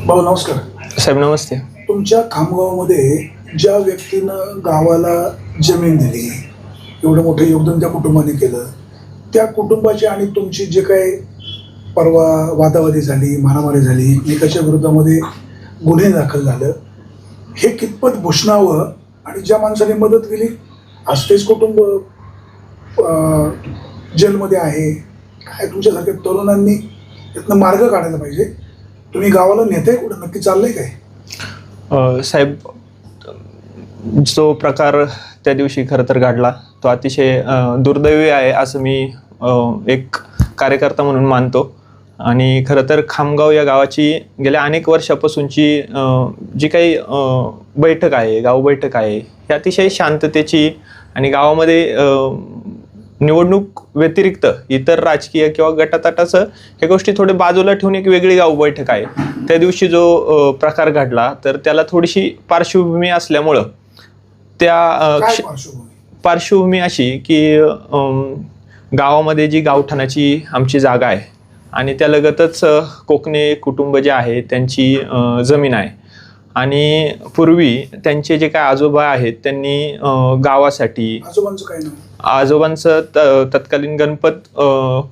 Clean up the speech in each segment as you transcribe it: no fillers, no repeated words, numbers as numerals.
भाऊ नमस्कार. साहेब नमस्ते. तुमच्या खामगावमध्ये ज्या व्यक्तीनं गावाला जमीन दिली, एवढं मोठं योगदान त्या कुटुंबाने केलं, त्या कुटुंबाची आणि तुमची जे काही परवा वादावादी झाली, मारामारी झाली, एकमेकाच्या विरोधामध्ये गुन्हे दाखल झालं, हे कितपत भूषणावं आणि ज्या माणसाने मदत केली आज तेच कुटुंब जेलमध्ये आहे. काय तुमच्यासारख्या तरुणांनी यातनं मार्ग काढायला पाहिजे. तुम्ही गावाला नेताय कुठं, नक्की चाललंय काय? साहेब, जो प्रकार त्या दिवशी खरं तर घडला तो अतिशय दुर्दैवी आहे असं मी एक कार्यकर्ता म्हणून मानतो. आणि खरं तर खामगाव या गावाची गेल्या अनेक वर्षापासूनची जी काही बैठक आहे, गाव बैठक आहे, ही अतिशय शांततेची आणि गावामध्ये निवडणूक व्यतिरिक्त इतर राजकीय किंवा गटातटाचं ह्या गोष्टी थोडे बाजूला ठेवून एक वेगळी गाव बैठक आहे. त्या दिवशी जो प्रकार घडला तर त्याला थोडीशी पार्श्वभूमी असल्यामुळं त्या पार्श्वभूमी अशी की गावामध्ये जी गावठाणाची आमची जागा आहे आणि त्यालगतच कोकणे कुटुंब जे आहे त्यांची जमीन आहे. आणि पूर्वी त्यांचे जे काय आजोबा आहेत त्यांनी गावासाठी, आजोबांचं तत्कालीन गणपत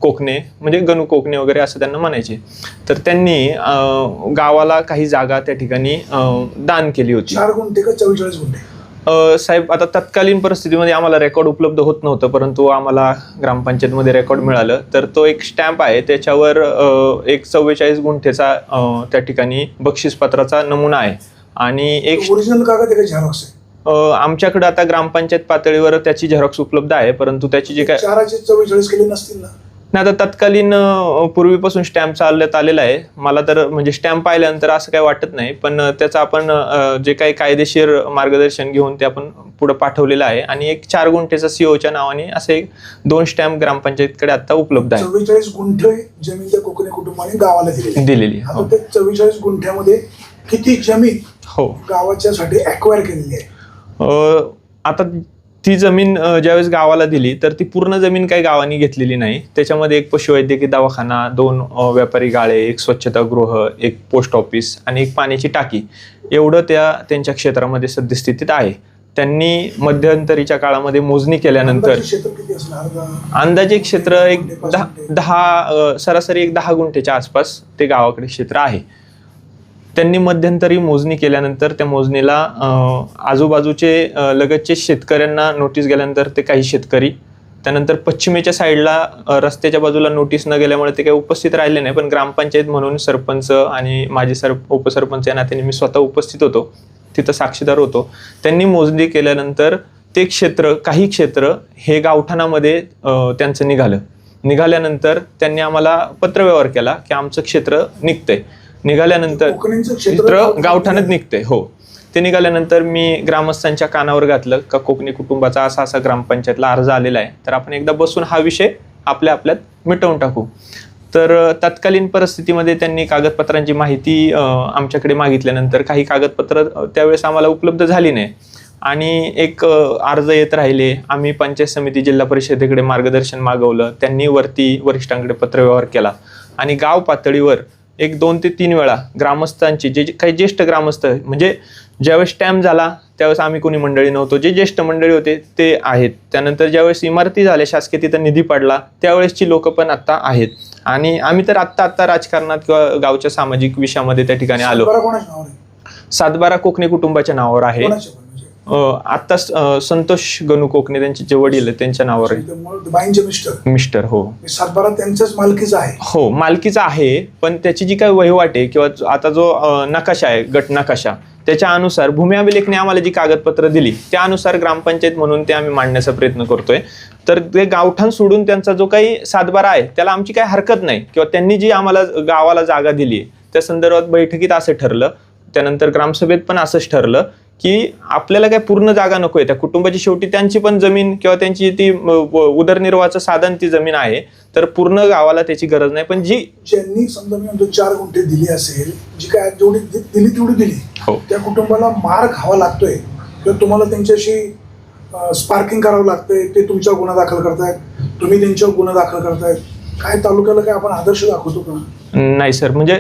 कोकणे म्हणजे गणू कोकणे वगैरे असं त्यांना म्हणायचे, तर त्यांनी गावाला काही जागा त्या ठिकाणी दान केली होती. 4 गुंठे का 44 गुंठे? साहेब, आता तत्कालीन परिस्थितीमध्ये आम्हाला रेकॉर्ड उपलब्ध होत नव्हतं, परंतु आम्हाला ग्रामपंचायतमध्ये रेकॉर्ड मिळालं. तर तो एक स्टॅम्प आहे, त्याच्यावर एक 44 गुंठेचा त्या ठिकाणी बक्षीसपत्राचा नमुना आहे. आणि एक ओरिजिनल कागद आहे का झेरॉक्स आहे? आमच्याकडे आता ग्रामपंचायत पातळीवर त्याची झेरॉक्स उपलब्ध आहे, परंतु त्याची जे काय 44 केले नसतील ना? नाही, आता तत्कालीन पूर्वीपासून स्टॅम्प चालण्यात आलेला आहे. मला तर म्हणजे स्टॅम्प पाहिल्यानंतर असं काही वाटत नाही, पण त्याचं आपण जे काही कायदेशीर मार्गदर्शन घेऊन ते आपण पुढे पाठवलेलं आहे. आणि एक 4 गुंठेचा सीओच्या नावाने असे 2 स्टॅम्प ग्रामपंचायतकडे आता उपलब्ध आहे. 44 गुंठे जमीन त्या कोकणी कुटुंबाने गावाला दिलेली. आता ते 44 गुंठ्यामध्ये किती जमीन हो गावाच्यासाठी ॲक्वायर केलेली आहे? आता ती जमीन ज्यावेळेस गावाला दिली तर ती पूर्ण जमीन काही गावाने घेतलेली नाही. त्याच्यामध्ये एक पशुवैद्यकीय दवाखाना, 2 व्यापारी गाळे, एक स्वच्छतागृह, एक पोस्ट ऑफिस आणि एक पाण्याची टाकी एवढं त्यांच्या क्षेत्रामध्ये सद्यस्थितीत आहे. त्यांनी मध्यंतरीच्या काळामध्ये मोजणी केल्यानंतर अंदाजे क्षेत्र एक 10 सरासरी एक 10 गुंठेच्या आसपास ते गावाकडे क्षेत्र आहे. त्यांनी मध्यंतरी मोजणी केल्यानंतर त्या मोजणीला आजूबाजूचे लगतचे शेतकऱ्यांना नोटीस गेल्यानंतर ते काही शेतकरी, त्यानंतर पश्चिमेच्या साईडला रस्त्याच्या बाजूला नोटीस न गेल्यामुळे ते काही उपस्थित राहिले नाही. पण ग्रामपंचायत म्हणून सरपंच आणि माझे उपसरपंच या नात्याने मी स्वतः उपस्थित होतो, तिथं साक्षीदार होतो. त्यांनी मोजणी केल्यानंतर ते काही क्षेत्र हे गावठाणामध्ये त्यांचं निघाल्यानंतर त्यांनी आम्हाला पत्रव्यवहार केला की आमचं क्षेत्र निघतंय. निघाल्यानंतर क्षेत्र गावठाणात निघते. हो, ते निघाल्यानंतर मी ग्रामस्थांच्या कानावर घातलं का कोकणी कुटुंबाचा असा ग्रामपंचायतला अर्ज आलेला आहे, तर आपण एकदा बसून हा विषय आपल्यात मिटवून टाकू. तर तत्कालीन परिस्थितीमध्ये त्यांनी कागदपत्रांची माहिती आमच्याकडे मागितल्यानंतर काही कागदपत्र त्यावेळेस आम्हाला उपलब्ध झाली नाही आणि एक अर्ज येत राहिले. आम्ही पंचायत समिती, जिल्हा परिषदेकडे मार्गदर्शन मागवलं. त्यांनी वरिष्ठांकडे पत्रव्यवहार केला आणि गाव पातळीवर एक 2 ते 3 वेळा ग्रामस्थांची, जे काही ज्येष्ठ ग्रामस्थ, म्हणजे ज्यावेळेस स्टॅम्प झाला त्यावेळेस आम्ही कोणी मंडळी नव्हतो, जे ज्येष्ठ मंडळी होते ते आहेत. त्यानंतर ज्यावेळेस इमारती झाल्या, शासकीय तिथं निधी पडला, त्यावेळेसची लोक पण आता आहेत. आणि आम्ही तर आत्ता राजकारणात किंवा गावच्या सामाजिक विषयामध्ये त्या ठिकाणी आलो. 7-12 कोकणी कुटुंबाच्या नावावर आहे. आत्ता संतोष गणू कोकणे त्यांचे जे वडील आहेत त्यांच्या नावावर आहे. मिस्टर. हो, 7-12 त्यांच्याच मालकीचा आहे. हो, मालकीचा आहे. पण त्याची जी काही वहिवाट आहे किंवा आता जो नकाशा आहे, गट नकाशा, त्याच्या अनुसार भूमी अभिलेखने आम्हाला जी कागदपत्र दिली त्यानुसार ग्रामपंचायत म्हणून ते आम्ही मांडण्याचा प्रयत्न करतोय. तर ते गावठाण सोडून त्यांचा जो काही 7-12 आहे त्याला आमची काही हरकत नाही, किंवा त्यांनी जी आम्हाला गावाला जागा दिली त्या संदर्भात बैठकीत असं ठरलं, त्यानंतर ग्रामसभेत पण असंच ठरलं की आपल्याला काय पूर्ण जागा नकोय. त्या कुटुंबाची शेवटी त्यांची पण जमीन किंवा त्यांची ती उदरनिर्वाहाचं साधन ती जमीन आहे, तर पूर्ण गावाला त्याची गरज नाही. पण ज्यांनी समजा मी म्हणतो 4 गुंठे दिली असेल, जी काय जेवढी दिली तेवढी दिली, त्या कुटुंबाला मार खावा लागतोय किंवा तुम्हाला त्यांच्याशी स्पार्किंग करावं लागतंय, ते तुमच्यावर गुन्हा दाखल करतायत, तुम्ही त्यांच्यावर गुन्हा दाखल करतायत, काय तालुक्याला काय आपण आदर्श दाखवतो का? नाही सर, म्हणजे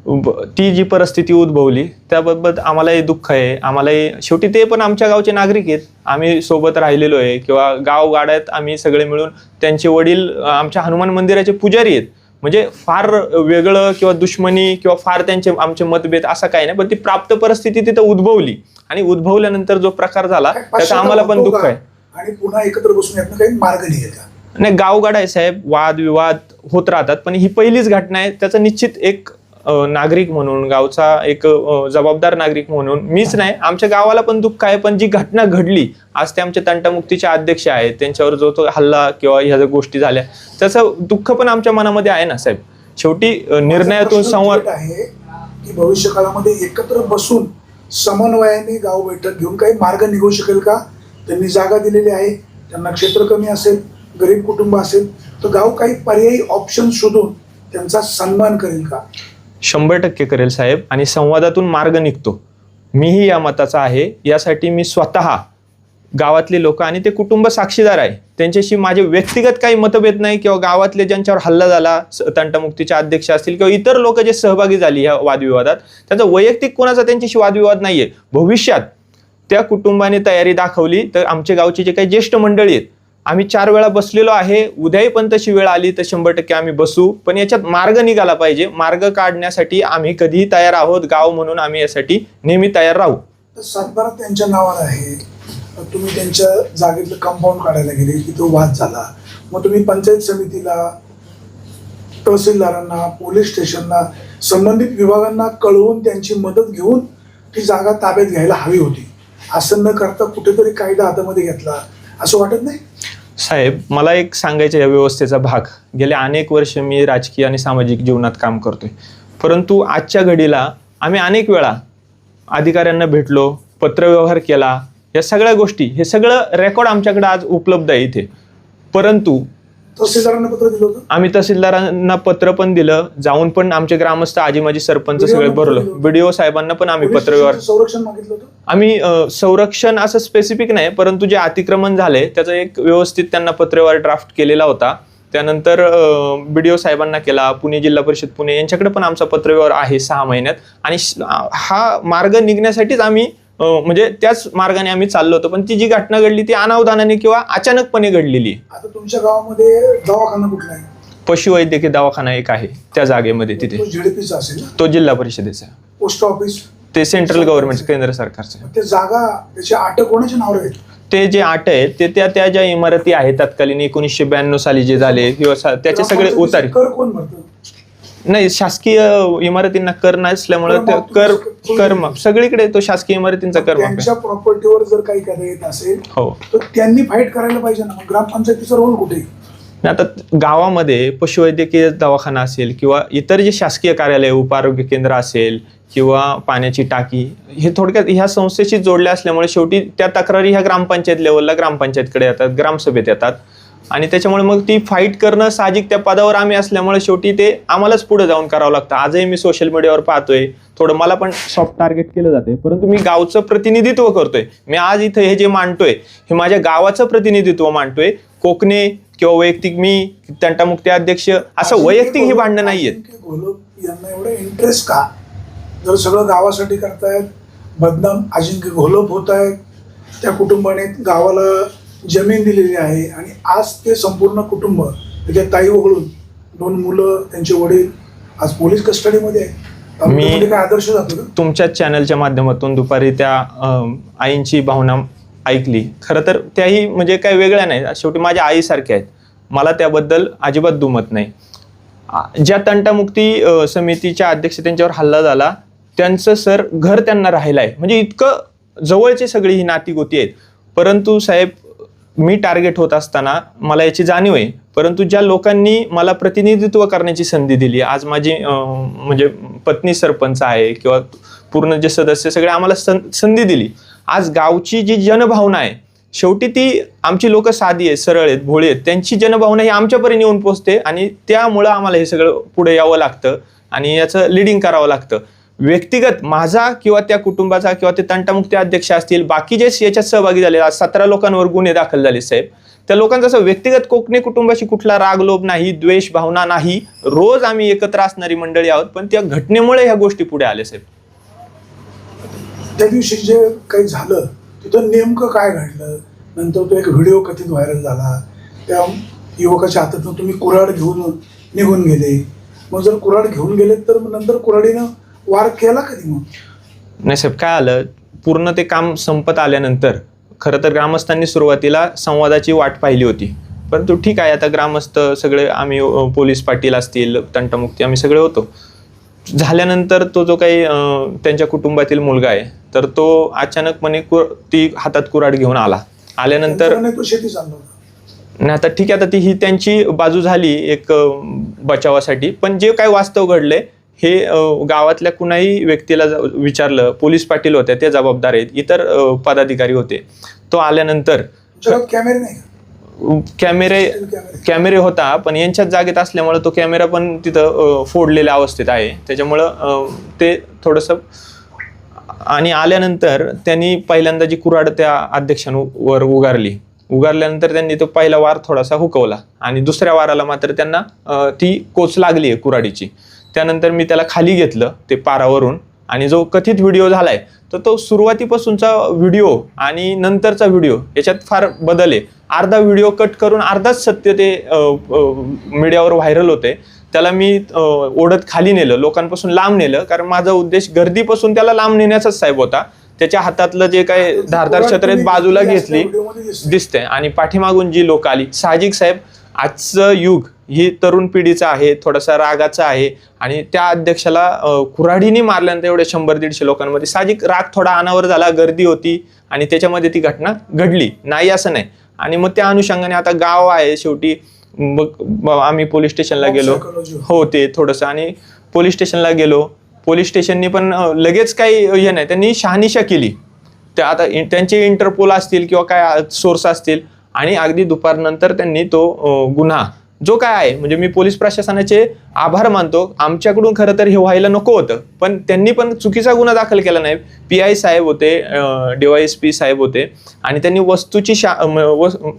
ती जी परिस्थिती उद्भवली त्याबाबत आम्हालाही दुःख आहे. आम्हालाही शेवटी ते पण आमच्या गावचे नागरिक आहेत, आम्ही सोबत राहिलेलो आहे किंवा गावात आम्ही सगळे मिळून, त्यांचे वडील आमच्या हनुमान मंदिराचे पुजारी आहेत. म्हणजे फार वेगळं किंवा दुश्मनी किंवा फार आमचे मतभेद असा काही नाही, पण ती प्राप्त परिस्थिती तिथं उद्भवली आणि उद्भवल्यानंतर जो प्रकार झाला त्याचा आम्हाला पण दुःख आहे. आणि पुन्हा एकत्र बसून यातनं काही मार्ग निघेल का? नाही, गावगाड आहे साहेब, वाद विवाद होत राहतात, पण ही पहिलीच घटना आहे. त्याचा निश्चित एक नागरिक म्हणून, गावचा एक जबाबदार नागरिक म्हणून मीच नाही, आमच्या गावाला पण दुःख आहे. पण जी घटना घडली, आज ते आमचे तंटामुक्तीचे अध्यक्ष आहेत, त्यांच्यावर जो तो हल्ला किंवा ह्या ज्या गोष्टी झाल्या त्याचं दुःख पण आमच्या मनामध्ये आहे ना साहेब. शेवटी निर्णयातून संवाद आहे की भविष्य काळामध्ये एकत्र बसून समन्वयाने गाव बैठक घेऊन काही मार्ग निघू शकेल का? त्यांनी जागा दिलेली आहे, त्यांना क्षेत्र कमी असेल, गरीब कुटुंब असेल, तर गाव काही पर्यायी ऑप्शन शोधून त्यांचा सन्मान करेल का? 100% करेल साहेब, आणि संवादातून मार्ग निघतो. मीही या मताचा आहे. यासाठी मी स्वतः, गावातले लोक आणि ते कुटुंब साक्षीदार आहे. त्यांच्याशी माझे व्यक्तिगत काही मतभेद नाही किंवा गावातले ज्यांच्यावर हल्ला झाला, तंटामुक्तीचे अध्यक्ष असतील किंवा इतर लोक जे सहभागी झाली या वादविवादात, त्यांचा वैयक्तिक कोणाचा त्यांच्याशी वादविवाद नाहीये. भविष्यात त्या कुटुंबाने तयारी दाखवली तर आमच्या गावची जे काही ज्येष्ठ मंडळी आहेत, आम्ही 4 वेळा बसलेलो आहे, उद्याही पण तशी वेळ आली तर 100% आम्ही बसू. पण याच्यात मार्ग निघाला पाहिजे. मार्ग काढण्यासाठी आम्ही कधीही तयार आहोत. गाव म्हणून आम्ही यासाठी नेहमी तयार राहू. तर सातबारा त्यांच्या नावावर आहे, तुम्ही त्यांच्या जागेतलं कंपाऊंड काढायला गेले की तो वाद झाला, मग तुम्ही पंचायत समितीला, तहसीलदारांना, पोलीस स्टेशनला, संबंधित विभागांना कळवून त्यांची मदत घेऊन ती जागा ताब्यात घ्यायला हवी होती. असं न करता कुठेतरी कायदा हातामध्ये घेतला असं वाटत नाही साहेब? मला एक सांगायचं, या व्यवस्थेचा भाग, गेल्या अनेक वर्ष मी राजकीय आणि सामाजिक जीवनात काम करतोय, परंतु आजच्या घडीला आम्ही अनेक वेळा अधिकाऱ्यांना भेटलो, पत्रव्यवहार केला, या सगळ्या गोष्टी, हे सगळं रेकॉर्ड आमच्याकडे आज उपलब्ध आहे इथे. परंतु तहसीलदारांना पत्र दिलं होतं, आम्ही तहसीलदारांना पत्र पण दिलं, जाऊन पण आमचे ग्रामस्थ, आजी माजी सरपंच सगळे भरलो, BDO साहेबांना पण आम्ही पत्रव्यवहार, संरक्षण मागितलं होतं. आम्ही संरक्षण असं स्पेसिफिक नाही, परंतु जे अतिक्रमण झाले त्याचा एक व्यवस्थित त्यांना पत्रव्यवहार ड्राफ्ट केलेला होता. त्यानंतर BDO साहेबांना केला, पुणे जिल्हा परिषद पुणे यांच्याकडे पण आमचा पत्रव्यवहार आहे 6 महिन्यात. आणि हा मार्ग निघण्यासाठीच आम्ही म्हणजे त्याच मार्गाने आम्ही चाललो होतो. पण ती जी घटना घडली ती अनावधानाने किंवा अचानकपणे घडलेली. आता तुमच्या गावामध्ये दवाखाना कुठला आहे? पशुवैद्यकीय दवाखाना एक आहे त्या जागेमध्ये, तिथे. तो झेडपीचा असेल ना? तो जिल्हा परिषदेचा. पोस्ट ऑफिस ते सेंट्रल गव्हर्नमेंट, केंद्र सरकारचं. ते जागा, त्याची अटक कोणाच्या नावावर आहे? ते जे आट आहेत ते त्या ज्या इमारती आहेत तत्कालीन 1992 साली जे झाले किंवा त्याचे सगळे उतारे. कर कोण भरतं? नाही, शासकीय इमारतींना कर नसल्यामुळे कर माफ सगळीकडे तो शासकीय इमारतींचा कर माफ आहे. त्यांच्या प्रॉपर्टीवर जर काही करता येत असेल हो, तर त्यांनी फाईट करायला पाहिजे ना. ग्रामपंचायतीचा रोल कुठे? आता गावामध्ये पशुवैद्यकीय दवाखाना असेल किंवा इतर जे शासकीय कार्यालय, उपआरोग्य केंद्र असेल किंवा पाण्याची टाकी, हे थोडक्यात ह्या संस्थेशी जोडले असल्यामुळे शेवटी त्या तक्रारी ह्या ग्रामपंचायत लेवलला, ग्रामपंचायतकडे येतात, ग्रामसभेत येतात. आणि त्याच्यामुळे मग ती फाईट करणं साहजिक, त्या पदावर आम्ही असल्यामुळे शेवटी ते आम्हालाच पुढे जाऊन करावं लागतं. आजही मी सोशल मीडियावर पाहतोय, थोडं मला पण सॉफ्ट टार्गेट केलं जाते, परंतु मी गावचं प्रतिनिधित्व करतोय. मी आज इथं हे जे मांडतोय हे माझ्या गावाचं प्रतिनिधित्व मांडतोय. कोकणे किंवा वैयक्तिक मी, तंटामुक्ती अध्यक्ष, असं वैयक्तिक ही भांडणं नाहीयेत. घोलप यांना एवढा इंटरेस्ट का? जर सगळं गावासाठी करतायत, बदनाम अजिंक्य घोलप होत आहेत, त्या कुटुंबाने गावाला जमीन दिलेली आहे आणि आज ते संपूर्ण कुटुंब, त्याच्या ताई वगळून 2 मुलं, त्यांचे वडील आज पोलीस कस्टडीमध्ये आहे. मी काय आदर्श जातो का? तुमच्याच चॅनलच्या माध्यमातून दुपारी त्या आईंची भावना ऐकली. खरं तर त्याही म्हणजे काही वेगळ्या नाही, शेवटी माझ्या आईसारख्या आहेत. मला त्याबद्दल अजिबात दुमत नाही. ज्या तंटामुक्ती समितीच्या अध्यक्ष त्यांच्यावर हल्ला झाला, त्यांचं सर घर त्यांना राहिलं आहे, म्हणजे इतकं जवळची सगळी ही नातीगोती आहेत. परंतु साहेब, मी टार्गेट होत असताना मला याची जाणीव आहे, परंतु ज्या लोकांनी मला प्रतिनिधित्व करण्याची संधी दिली, आज माझी म्हणजे पत्नी सरपंच आहे किंवा पूर्ण जे सदस्य सगळे आम्हाला संधी दिली. आज गावची जी जनभावना आहे, शेवटी ती आमची लोक साधी आहेत, सरळ आहेत, भोळी आहेत, त्यांची जनभावना ही आमच्यापर्यंत येऊन पोहोचते आणि त्यामुळं आम्हाला हे सगळं पुढे यावं लागतं आणि याचं लिडिंग करावं लागतं. व्यक्तिगत माझा किंवा त्या कुटुंबाचा किंवा ते तंटामुक्ती अध्यक्ष असतील, बाकी जे याच्यात सहभागी झाले, आज 17 लोकांवर गुन्हे दाखल झाले साहेब. त्या लोकांचा असं व्यक्तिगत कोकणी कुटुंबाशी कुठला राग लोभ नाही, द्वेष भावना नाही. रोज आम्ही एकत्र असणारी मंडळी आहोत, पण त्या घटनेमुळे ह्या गोष्टी पुढे आल्या साहेब. त्या दिवशी जे काही झालं तिथं नेमकं काय घडलं? नंतर तो एक व्हिडिओ कथित व्हायरल झाला, त्या युवकाच्या हातातून तुम्ही कुऱ्हाड घेऊन निघून गेले. मग जर कुऱ्हाड घेऊन गेले तर नंतर कुऱ्हाडीनं वार केला कधी? मग नाही साहेब, काय आलं, पूर्ण ते काम संपत आल्यानंतर खरं तर ग्रामस्थांनी सुरुवातीला संवादाची वाट पाहिली होती. परंतु ठीक आहे, आता ग्रामस्थ सगळे आम्ही पोलीस पाटील असतील, तंटमुक्ती आम्ही सगळे होतो. झाल्यानंतर तो जो काही त्यांच्या कुटुंबातील मुलगा आहे तर तो अचानकपणे ती हातात कुऱ्हाड घेऊन आल्यानंतर तो शेती चालला होता. नाही, आता ठीक आहे, आता ती ही त्यांची बाजू झाली एक बचावासाठी. पण जे काय वास्तव घडलंय हे गावातल्या कुणाही व्यक्तीला विचारलं, पोलीस पाटील होते ते जबाबदार आहेत, इतर पदाधिकारी होते. तो आल्यानंतर कॅमेरे नाही, कॅमेरे होता, पण यांच्याच जागेत असल्यामुळे तो कॅमेरा पण तिथं फोडलेल्या अवस्थेत आहे. त्याच्यामुळं ते थोडंसं. आणि आल्यानंतर त्यांनी पहिल्यांदा जी कुऱ्हाड त्या अध्यक्षांवर उगारल्यानंतर त्यांनी तो पहिला वार थोडासा हुकवला आणि दुसऱ्या वाराला मात्र त्यांना ती कोच लागली आहे कुऱ्हाडीची. त्यानंतर मी त्याला खाली घेतलं ते पारावरून, आणि जो कथित व्हिडिओ झालाय तर तो सुरुवातीपासूनचा व्हिडिओ आणि नंतरचा व्हिडिओ याच्यात फार बदल आहे. अर्धा व्हिडिओ कट करून अर्धाच सत्य ते मीडियावर व्हायरल होते. त्याला मी ओढत खाली नेलं, लोकांपासून लांब नेलं, कारण माझा उद्देश गर्दीपासून त्याला लांब नेण्याचाच साहेब होता. त्याच्या हातातलं जे काही धारदार छत्र बाजूला घेतली दिसते आणि पाठीमागून जी लोक आली. साहजिक साहेब, आजचं युग ही तरुण पिढीचं आहे, थोडासा रागाचं आहे, आणि त्या अध्यक्षाला कुऱ्हाडीने मारल्यानंतर एवढे 100-150 लोकांमध्ये साहजिक राग थोडा अनावर झाला, गर्दी होती आणि त्याच्यामध्ये ती घटना घडली. नाही असं नाही. आणि मग त्या अनुषंगाने आता गाव आहे शेवटी, मग आम्ही पोलीस स्टेशनला गेलो. हो, ते थोडंसं, आणि पोलीस स्टेशनला गेलो. पोलीस स्टेशननी पण लगेच काही हे नाही, त्यांनी शहानिशा केली. त्या आता त्यांचे इंटरपोल असतील किंवा काय सोर्स असतील, आणि अगदी दुपारनंतर त्यांनी तो गुन्हा जो काय आहे, म्हणजे मी पोलीस प्रशासनाचे आभार मानतो. आमच्याकडून खरं तर हे व्हायला नको होतं, पण त्यांनी पण चुकीचा गुन्हा दाखल केला नाही. PI साहेब होते, DYSP साहेब होते, आणि त्यांनी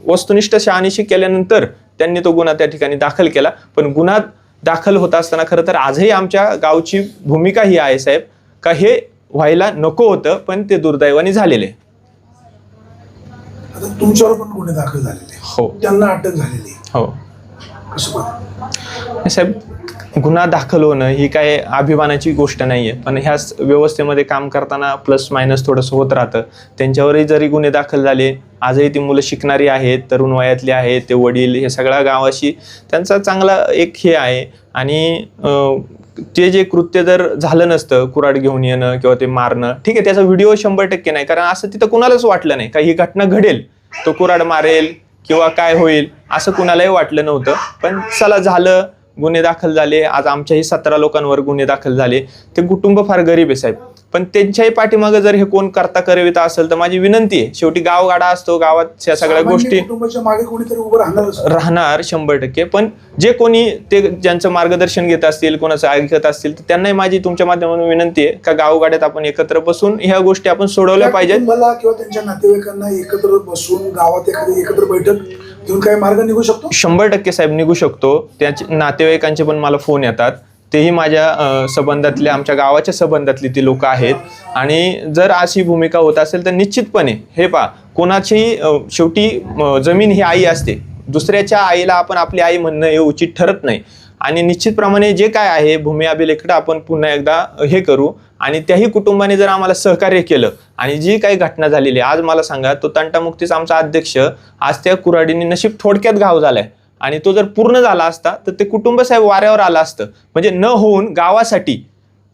वस्तुनिष्ठ शहानिशा केल्यानंतर त्यांनी तो गुन्हा त्या ठिकाणी दाखल केला. पण गुन्हा दाखल होत असताना खरं तर आजही आमच्या गावची भूमिका ही आहे साहेब, का हे व्हायला नको होतं, पण ते दुर्दैवाने झालेले. आता तुमच्यावर पण गुन्हे दाखल झालेले, हो, त्यांना अटक झालेली, हो कसं साहेब. गुन्हा दाखल होणं ही काय अभिमानाची गोष्ट नाहीये, पण ह्या व्यवस्थेमध्ये काम करताना प्लस मायनस थोडंसं होत राहतं. त्यांच्यावरही जरी गुन्हे दाखल झाले, आजही ती मुलं शिकणारी आहेत, तरुण वयातली आहेत, ते वडील, हे सगळ्या गावाशी त्यांचा चांगला एक हे आहे. आणि ते जे कृत्य जर झालं नसतं, कुऱ्हाड घेऊन येणं किंवा ते मारणं, ठीक आहे, त्याचा व्हिडिओ 100% नाही, कारण असं तिथं कुणालाच वाटलं नाही का ही घटना घडेल, तो कुऱ्हाड मारेल किंवा काय होईल, असं कुणालाही वाटलं नव्हतं. पण चला झालं, गुन्हे दाखल झाले. आज आमच्याही 17 लोकांवर गुन्हे दाखल झाले. ते कुटुंब फार गरीब आहे साहेब, पण त्यांच्याही पाठीमागे जर हे कोण करता करविता असेल तर माझी विनंती आहे, शेवटी गावगाडा असतो, गावात या सगळ्या गोष्टी मागे कोणीतरी उभं राहणार 100%. पण जे कोणी ते ज्यांचं मार्गदर्शन घेत असतील, कोणाचं ऐकत असतील, तर त्यांनाही माझी तुमच्या माध्यमातून विनंती आहे का गावगाड्यात आपण एकत्र बसून ह्या गोष्टी आपण सोडवल्या पाहिजेत. मला किंवा त्यांच्या नातेवाईकांना एकत्र बसून गावात एखादी एकत्र बैठक घेऊन काही मार्ग निघू शकतो? 100% साहेब निघू शकतो. त्याचे नातेवाईकांचे पण मला फोन येतात, तेही माझ्या संबंधातले, आमच्या गावाच्या संबंधातली ती लोक आहेत. आणि जर अशी भूमिका होत असेल तर निश्चितपणे हे पहा, कोणाची शेवटी जमीन ही आई असते, दुसऱ्याच्या आईला आपण आपली आई म्हणणं हे उचित ठरत नाही. आणि निश्चितप्रमाणे जे काय आहे भूमी अभिलेखकडे आपण पुन्हा एकदा हे करू. आणि त्याही कुटुंबाने जर आम्हाला सहकार्य केलं आणि जी काही घटना झालेली आहे, आज मला सांगा, तो तंटामुक्तीचा आमचा अध्यक्ष, आज त्या कुऱ्हाडीने नशीब थोडक्यात घाव झालाय, आणि तो जर पूर्ण झाला असता तर ते कुटुंब साहेब वाऱ्यावर आलं असतं. म्हणजे न होऊन गावासाठी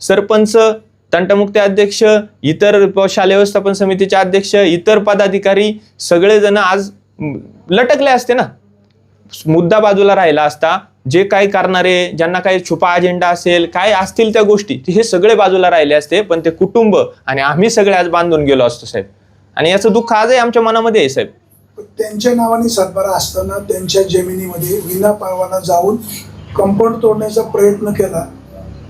सरपंच, तंटमुक्ती अध्यक्ष, इतर शालेय व्यवस्थापन समितीचे अध्यक्ष, इतर पदाधिकारी सगळेजण आज लटकले असते ना. मुद्दा बाजूला राहिला असता. जे काही करणारे, ज्यांना काही छुपा अजेंडा असेल, काय असतील त्या गोष्टी, हे सगळे बाजूला राहिले असते. पण ते कुटुंब आणि आम्ही सगळे आज बांधून गेलो असतो साहेब. आणि याचं दुःख आजही आमच्या मनामध्ये आहे साहेब. त्यांच्या नावाने सातबारा असताना त्यांच्या जमिनीमध्ये विना परवाना जाऊन कंपाऊंड तोडण्याचा प्रयत्न केला,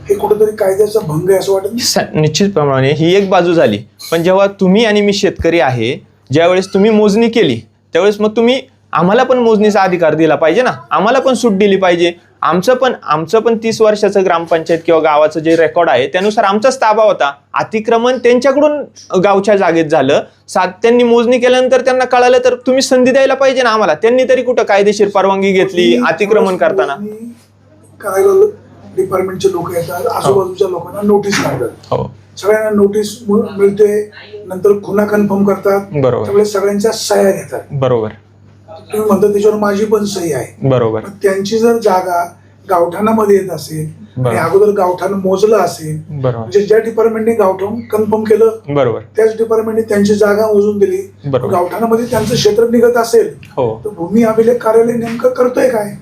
हे कुठेतरी कायद्याचा भंग आहे असं वाटत? निश्चितप्रमाणे ही एक बाजू झाली. पण जेव्हा तुम्ही आणि मी शेतकरी आहे, ज्यावेळेस तुम्ही मोजणी केली त्यावेळेस मग तुम्ही आम्हाला पण मोजणीचा अधिकार दिला पाहिजे ना, आम्हाला पण सूट दिली पाहिजे. आमचं पण 30 वर्षाचं ग्रामपंचायत किंवा गावाचं जे रेकॉर्ड आहे त्यानुसार आमचाच ताबा होता. अतिक्रमण त्यांच्याकडून गावच्या जागेत झालं. त्यांनी मोजणी केल्यानंतर त्यांना कळालं तर तुम्ही संधी द्यायला पाहिजे ना आम्हाला. त्यांनी तरी कुठं कायदेशीर परवानगी घेतली अतिक्रमण करताना? करायला डिपार्टमेंटचे लोक येतात, आजूबाजूच्या लोकांना नोटीस काढतात. हो, सगळ्यांना नोटीस मिळते, नंतर खुना कन्फर्म करतात. बरोबर, सगळ्यांच्या सह्या घेतात. बरोबर, तुम्ही म्हणता त्याच्यावर माझी पण सही आहे. बरोबर. त्यांची जर जागा गावठाणामध्ये येत असेल आणि अगोदर गावठाण मोजलं असेल, बरोबर, म्हणजे ज्या डिपार्टमेंटने गावठाण कन्फर्म केलं बरोबर, त्याच डिपार्टमेंटने त्यांची जागा मोजून दिली, बरोबर, गावठाणामध्ये त्यांचं क्षेत्र निघत असेल, हो, तर भूमी अभिलेख कार्यालय नेमकं करतोय काय?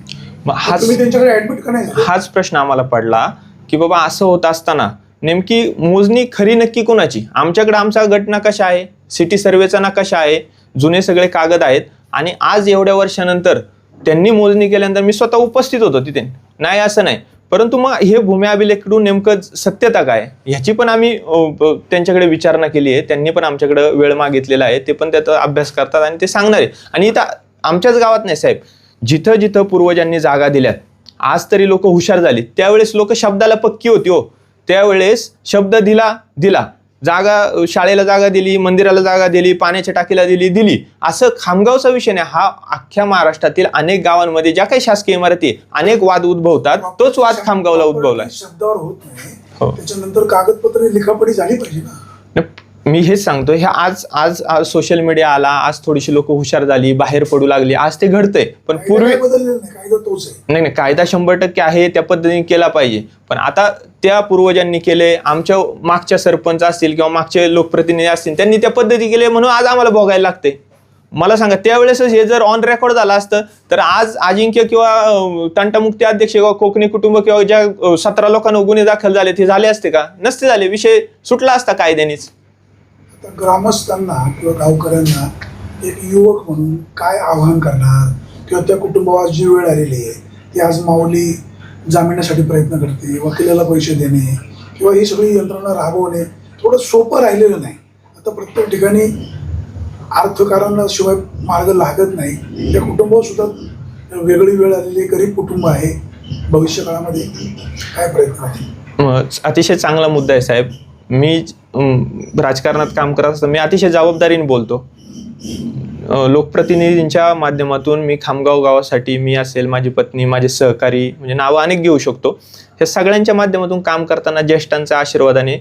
तुम्ही त्यांच्याकडे ऍडमिट का नाही? हाच प्रश्न आम्हाला पडला की बाबा असं होत असताना नेमकी मोजणी खरी नक्की कोणाची? आमच्याकडे आमचा गट नकाशा आहे, सिटी सर्वेचा नकाशा आहे, जुने सगळे कागद आहेत, आणि आज एवढ्या वर्षानंतर त्यांनी मोजणी केल्यानंतर मी स्वतः उपस्थित होतो तिथे, नाही असं नाही, परंतु मग हे भूमी अभिलेखकडून नेमकं सत्यता काय ह्याची पण आम्ही त्यांच्याकडे विचारणा केली आहे. त्यांनी पण आमच्याकडे वेळ मागितलेला आहे, ते पण त्याचा अभ्यास करतात आणि ते सांगणार आहे. आणि इथं आमच्याच गावात नाही साहेब, जिथं जिथं पूर्वजांनी जागा दिल्यात, आज तरी लोक हुशार झाली. त्यावेळेस लोक शब्दाला पक्की होती हो. त्यावेळेस शब्द दिला, जागा, शाळेला जागा दिली, मंदिराला जागा दिली, पाण्याच्या टाकीला दिली. असं खामगावचा विषय नाही, हा अख्ख्या महाराष्ट्रातील अनेक गावांमध्ये ज्या काही शासकीय इमारती अनेक वाद उद्भवतात, तोच वाद खामगावला उद्भवलाय. शब्दावर होत नाही, हो, त्याच्यानंतर कागदपत्र लिखापडी झाली पाहिजे ना. मी हेच सांगतो, हे आज सोशल मीडिया आला, आज थोडीशी लोक हुशार झाली, बाहेर पडू लागली, आज ते घडतंय. पण पूर्वी कायदा तोच आहे. नाही, कायदा 100% आहे, त्या पद्धतीने केला पाहिजे. पण आता त्या पूर्वजांनी केले, आमच्या मागच्या सरपंच असतील किंवा मागचे लोकप्रतिनिधी असतील, त्यांनी त्या पद्धती केले म्हणून आज आम्हाला भोगायला लागते. मला सांगा, त्यावेळेस हे जर ऑन रेकॉर्ड झालं असतं तर आज अजिंक्य किंवा तंटामुक्ती अध्यक्ष किंवा कोकणी कुटुंब किंवा ज्या 17 लोकांना गुन्हे दाखल झाले ते झाले असते का? नसते झाले, विषय सुटला असता कायद्यानेच. आता ग्रामस्थांना किंवा गावकऱ्यांना एक युवक म्हणून काय आवाहन करणार, किंवा त्या कुटुंबावर जी वेळ आलेली आहे ती आज माऊली जामिनासाठी प्रयत्न करते, वकिलाला पैसे देणे किंवा ही सगळी यंत्रणा राबवणे थोडं सोपं राहिलेलं नाही. आता प्रत्येक ठिकाणी अर्थकारणाशिवाय मार्ग लागत नाही. त्या कुटुंबावर सुद्धा वेगळी वेळ आलेली गरीब कुटुंब आहे. भविष्य काळामध्ये काय प्रयत्न आहे? अतिशय चांगला मुद्दा आहे साहेब. मी राजकारणात काम करत असताना मी अतिशय जबाबदारीने बोलतो. लोकप्रतिनिधींच्या माध्यमातून मी खामगाव गावासाठी, मी असेल, माझी पत्नी, माझे सहकारी, म्हणजे नावं अनेक घेऊ शकतो, हे सगळ्यांच्या माध्यमातून काम करताना ज्येष्ठांच्या आशीर्वादाने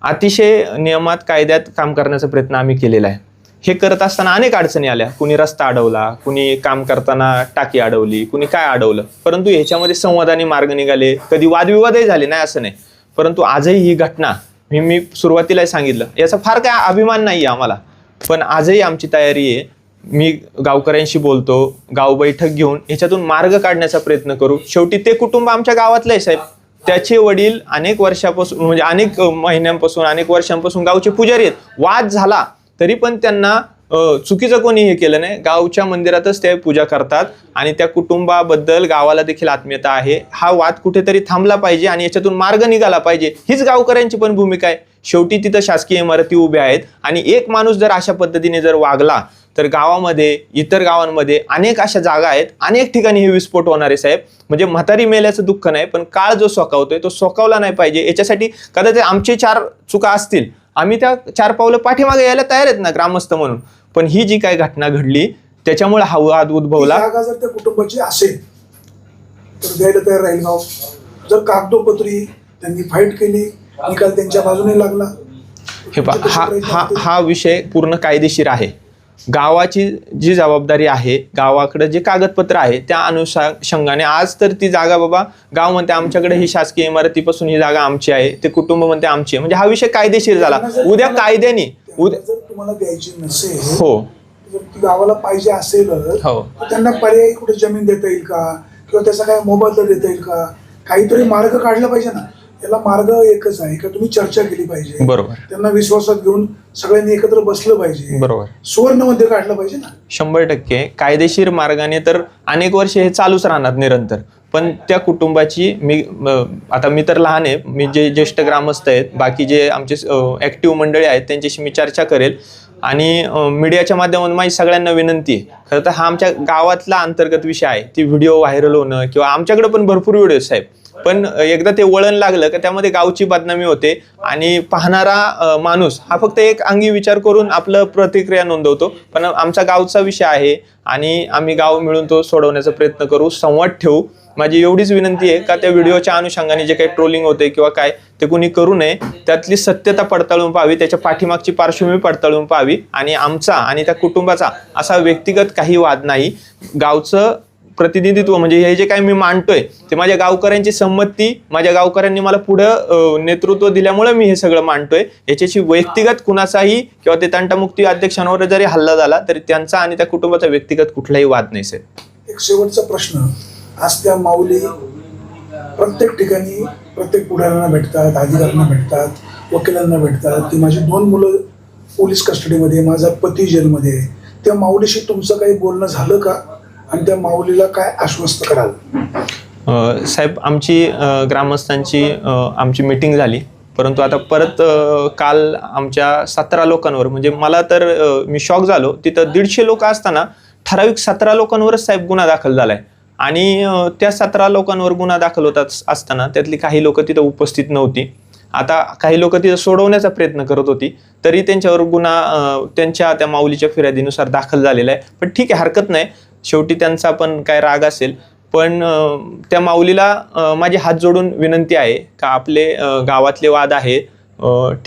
अतिशय नियमात, कायद्यात काम करण्याचा प्रयत्न आम्ही केलेला आहे. हे करत असताना अनेक अडचणी आल्या. कुणी रस्ता अडवला, कुणी काम करताना टाकी अडवली, कुणी काय अडवलं, परंतु ह्याच्यामध्ये संवादाने मार्ग निघाले. कधी वादविवादही झाले, नाही असं नाही. परंतु आजही ही घटना, मी सुरुवातीला सांगितलं, याचा फार काय अभिमान नाही आहे आम्हाला, पण आजही आमची तयारी आहे. मी गावकऱ्यांशी बोलतो, गाव बैठक घेऊन ह्याच्यातून मार्ग काढण्याचा प्रयत्न करू. शेवटी ते कुटुंब आमच्या गावातलं आहे साहेब. त्याचे वडील अनेक वर्षापासून, म्हणजे अनेक महिन्यांपासून, अनेक वर्षांपासून गावचे पुजारी आहेत. वाद झाला तरी पण त्यांना चुकीचं कोणी हे केलं नाही, गावच्या मंदिरातच ते पूजा करतात आणि त्या कुटुंबाबद्दल गावाला देखील आत्मीयता आहे. हा वाद कुठेतरी थांबला पाहिजे आणि याच्यातून मार्ग निघाला पाहिजे, हीच गावकऱ्यांची पण भूमिका आहे. शेवटी तिथं शासकीय इमारती उभ्या आहेत आणि एक माणूस जर अशा पद्धतीने जर वागला तर गावामध्ये, इतर गावांमध्ये अनेक अशा जागा आहेत, अनेक ठिकाणी हे विस्फोट होणार आहे साहेब. म्हणजे म्हातारी मेल्याचं दुःख नाही, पण काळ जो सोकावतोय तो सोकावला नाही पाहिजे. याच्यासाठी कदाचित आमचे 4 चुका असतील, आम्ही त्या 4 पावलं पाठीमागे यायला तयार आहेत ना ग्रामस्थ म्हणून. पण ही जी काही घटना घडली त्याच्यामुळे हा वाद उद्भवला. जागा जर त्या कुटुंबाची असेल तर द्यायला तयार राहील गाव. जर कागदोपत्री त्यांनी फाईट केली, निकाल त्यांच्या बाजूने लागला, हे हा विषय पूर्ण कायदेशीर आहे. गावाची जी जबाबदारी आहे, गावाकडे जे कागदपत्र आहे त्या अनुषंगाने आज तर ती जागा, बाबा गाव म्हणते आमच्याकडे ही शासकीय इमारतीपासून ही जागा आमची आहे, ते कुटुंब म्हणते आमची आहे, म्हणजे हा विषय कायदेशीर झाला. उद्या कायद्याने जर तुम्हाला द्यायची नसेल, हो, जर ती गावाला पाहिजे असेल, हो, तर त्यांना पर्यायी कुठे जमीन देता येईल का, किंवा त्याचा काय मोबदला देता येईल का? काहीतरी मार्ग काढला पाहिजे ना. याला मार्ग एकच आहे का तुम्ही चर्चा केली पाहिजे, बरोबर, त्यांना विश्वासात घेऊन सगळ्यांनी एकत्र बसलं पाहिजे, बरोबर, सुवर्ण मध्ये काढलं पाहिजे ना. 100% कायदेशीर मार्गाने तर अनेक वर्ष हे चालूच राहणार निरंतर. पण त्या कुटुंबाची मी तर लहान आहे, मी जे ज्येष्ठ ग्रामस्थ आहेत, बाकी जे आमचे ऍक्टिव्ह मंडळी आहेत त्यांच्याशी मी चर्चा करेल. आणि मीडियाच्या माध्यमातून माझी सगळ्यांना विनंती आहे, खरं तर हा आमच्या गावातला अंतर्गत विषय आहे, ती व्हिडिओ व्हायरल होणं किंवा आमच्याकडे पण भरपूर व्हिडिओ साहेब, पण एकदा ते वळण लागलं की त्यामध्ये गावची बदनामी होते आणि पाहणारा माणूस हा फक्त एक अंगी विचार करून आपलं प्रतिक्रिया नोंदवतो. पण आमचा गावचा विषय आहे आणि आम्ही गाव मिळून तो सोडवण्याचा प्रयत्न करू, संवाद ठेवू. माझी एवढीच विनंती आहे का त्या व्हिडिओच्या अनुषंगाने जे काही ट्रोलिंग होते किंवा काय ते कुणी करू नये, त्यातली सत्यता पडताळून पाहावी, त्याच्या पाठीमागची पार्श्वभूमी पडताळून पाहावी. आणि आमचा आणि त्या कुटुंबाचा असा व्यक्तिगत काही वाद नाही, गावचं प्रतिनिधित्व म्हणजे हे जे काही मी मांडतोय ते माझ्या गावकऱ्यांची संमती, माझ्या गावकऱ्यांनी मला पुढं नेतृत्व दिल्यामुळे मी हे सगळं मांडतोय. याच्याशी वैयक्तिगत कुणाचाही किंवा ते तंटामुक्ती अध्यक्षांवर जरी हल्ला झाला तरी त्यांचा आणि त्या कुटुंबाचा व्यक्तिगत कुठलाही वाद नाही सर. एक शेवटचा प्रश्न, आज त्या माऊली प्रत्येक ठिकाणी प्रत्येक पुढाऱ्यांना भेटतात, अधिकाऱ्यांना भेटतात, वकिलांना भेटतात की माझी 2 मुलं पोलीस कस्टडीमध्ये, माझा पती जेलमध्ये आहे. त्या माऊलीशी तुमचं काही बोलणं झालं का आणि त्या माऊलीला काय आश्वस्त कराल? साहेब आमची ग्रामस्थांची आमची मीटिंग झाली, परंतु आता परत काल आमच्या 17 लोकांवर, म्हणजे मला तर मी शॉक झालो, तिथं 150 लोक असताना ठराविक 17 लोकांवरच साहेब गुन्हा दाखल झालाय. आणि त्या 17 लोकांवर गुन्हा दाखल होत असताना त्यातली काही लोक तिथं उपस्थित नव्हती. आता काही लोक तिथं सोडवण्याचा प्रयत्न करत होती, तरी त्यांच्यावर गुन्हा त्यांच्या त्या माऊलीच्या फिर्यादीनुसार दाखल झालेला आहे. पण ठीक आहे, हरकत नाही, शेवटी त्यांचा पण काय राग असेल. पण त्या माऊलीला माझी हात जोडून विनंती आहे का आपले गावातले वाद आहे,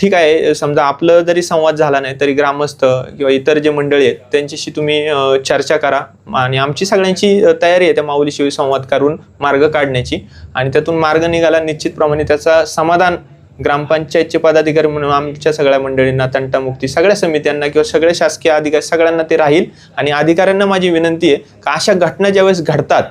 ठीक आहे, समजा आपलं जरी संवाद झाला नाही तरी ग्रामस्थ किंवा इतर जे मंडळी आहेत त्यांच्याशी तुम्ही चर्चा करा. आणि आमची सगळ्यांची तयारी आहे त्या माऊलीशिवाय संवाद करून मार्ग काढण्याची. आणि त्यातून मार्ग निघाला निश्चितप्रमाणे त्याचा समाधान ग्रामपंचायतचे पदाधिकारी म्हणून आमच्या सगळ्या मंडळींना, तंटामुक्ती सगळ्या समित्यांना किंवा सगळ्या शासकीय अधिकारी सगळ्यांना ते राहील. आणि अधिकाऱ्यांना माझी विनंती आहे का अशा घटना ज्यावेळेस घडतात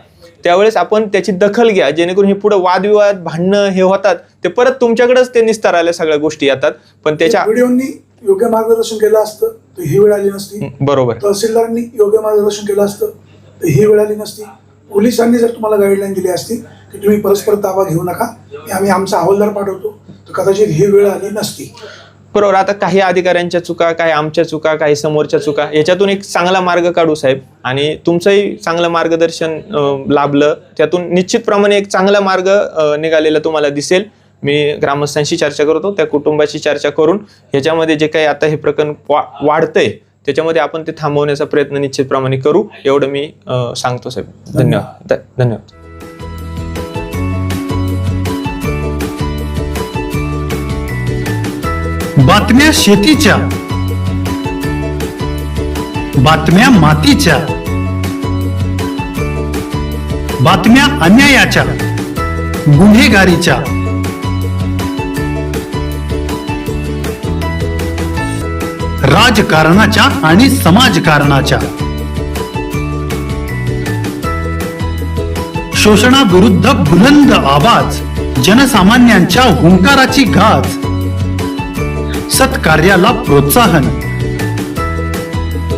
त्यावेळेस आपण त्याची दखल घ्या, जेणेकरून हे पुढे वादविवाद, भांडणं हे होतात ते परत तुमच्याकडेच ते निस्तार आल्या सगळ्या गोष्टी येतात. पण त्याच्या व्हिडिओनी योग्य मार्गदर्शन केलं असतं तर ही वेळ आली नसती. बरोबर. तहसीलदारांनी योग्य मार्गदर्शन केलं असतं तर ही वेळ आली नसती. पोलिसांनी जर तुम्हाला गाईडलाईन दिली असती की तुम्ही परस्पर ताबा घेऊ नका, आम्ही आमचा हवालदार पाठवतो, तर कदाचित ही वेळ आली नसती. बरोबर. आता काही अधिकाऱ्यांच्या चुका, काही आमच्या चुका, काही समोरच्या चुका, याच्यातून एक चांगला मार्ग काढू साहेब. आणि तुमचंही चांगलं मार्गदर्शन लाभलं, त्यातून निश्चितप्रमाणे एक चांगला मार्ग निघालेला तुम्हाला दिसेल. मी ग्रामस्थांशी चर्चा करतो, त्या कुटुंबाशी चर्चा करून ह्याच्यामध्ये जे काही आता हे प्रकरण वाढतंय त्याच्यामध्ये आपण ते थांबवण्याचा प्रयत्न निश्चितप्रमाणे करू, एवढं मी सांगतो साहेब. धन्यवाद. धन्यवाद. बातम्या शेतीच्या, बातम्या मातीच्या, बातम्या अन्यायाच्या, गुन्हेगारीच्या, राजकारणाच्या आणि समाजकारणाच्या, शोषणाविरुद्ध बुलंद आवाज, जनसामान्यांच्या हुंकाराची गाज, सत्कार्याला प्रोत्साहन,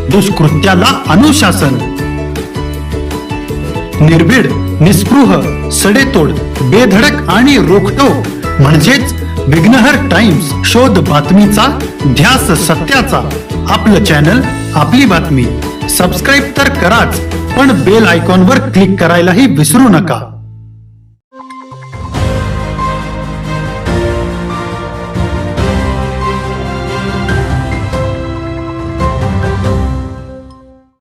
दुष्कृत्याला अनुशासन, निर्भीड, निस्पृह, सडेतोड, बेधडक आणि रोखटोक म्हणजेच विघ्नहर टाइम्स. शोध बातमीचा, ध्यास सत्याचा. आपलं चॅनल, आपली बातमी. सबस्क्राईब तर कराच, पण बेल आयकॉनवर क्लिक करायलाही विसरू नका.